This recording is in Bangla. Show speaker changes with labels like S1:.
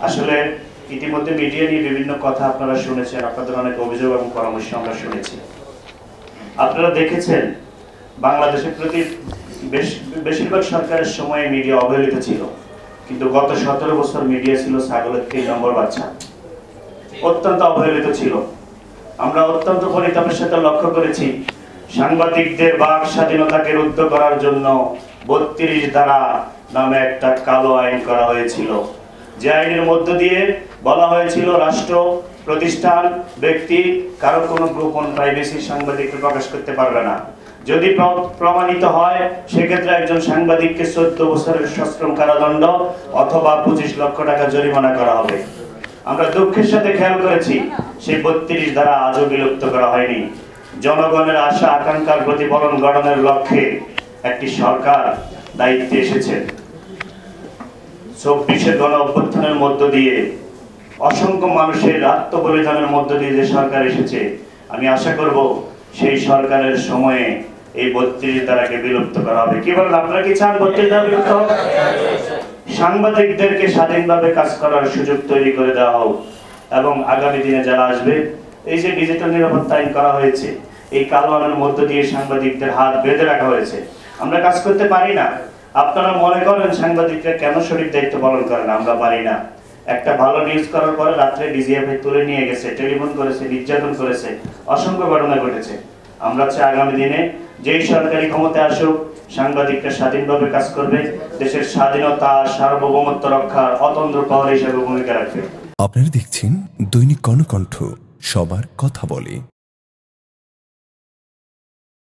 S1: আসলে ইতিমধ্যে মিডিয়া নিয়ে বিভিন্ন কথা আপনারা শুনেছেন, আপনাদের অনেক অভিযোগ এবং পরামর্শ আমরা শুনেছি। আপনারা দেখেছেন বাংলাদেশের প্রতি বেশিরভাগ সরকারের সময়ে মিডিয়া অবহেলিত ছিল, কিন্তু গত 17 বছর মিডিয়া ছিল ছাগলের 3 নম্বর বাচ্চা, অত্যন্ত অবহেলিত ছিল। আমরা অত্যন্ত পরিতাপের সাথে লক্ষ্য করেছি সাংবাদিকদের বাক স্বাধীনতাকে রুদ্ধ করার জন্য 32 ধারা নামে একটা কালো আইন করা হয়েছিল, যে আইনের মধ্য দিয়ে বলা হয়েছিল রাষ্ট্র প্রতিষ্ঠান ব্যক্তি কারো কোনো গোপন প্রাইভেসি সাংবাদিককে প্রকাশ করতে পারবে না। যদি প্রমাণিত হয় সেক্ষেত্রে একজন সাংবাদিককে 14 বছরের সশ্রম কারাদণ্ড অথবা 25 লক্ষ টাকা জরিমানা করা হবে। আমরা দুঃখের সাথে খেয়াল করেছি সেই 32 ধারা আজও বিলুপ্ত করা হয়নি। জনগণের আশা আকাঙ্ক্ষার প্রতিফলন ঘটানোর লক্ষ্যে একটি সরকার দায়িত্বে এসেছে। 24-এর গণ অভ্যুত্থানের মধ্য দিয়ে অসংখ্য মানুষের আত্মবলিদানের মধ্য দিয়ে যে সরকার এসেছে, আমি আশা করব সেই সরকারের সময়ে এই 32 ধারাকে বিলুপ্ত করা হবে। কি বলেন, আপনারা কি চান 32 ধারা বিলুপ্ত হোক? সাংবাদিকদেরকে স্বাধীনভাবে কাজ করার সুযোগ তৈরি করে দেওয়া হোক এবং আগামী দিনে যারা আসবে, এই যে ডিজিটাল নিরাপত্তা আইন করা হয়েছে, এই কালো আইনের মধ্য দিয়ে সাংবাদিকদের হাত বেঁধে রাখা হয়েছে। আমরা কাজ করতে পারি না। আপনারা মনে করেন সাংবাদিকরা কেন সঠিক দায়িত্ব পালন করে না? আমরা পারি না। একটা ভালো নিউজ করার পরে রাত্রে ডিজিএফআই তুলে নিয়ে গেছে, টেলিফোন করেছে, নির্যাতন করেছে, অসংখ্য ঘটনা ঘটেছে। আমরা চাই আগামী দিনে যেই সরকারি ক্ষমতায় আসুক, সাংবাদিকরা স্বাধীনভাবে কাজ করবে, দেশের স্বাধীনতা সার্বভৌমত্ব রক্ষার অতন্দ্র প্রহরী হিসেবে ভূমিকা রাখবে।
S2: আপনারা দেখছেন দৈনিক কর্ণকণ্ঠ, সবার কথা বলে।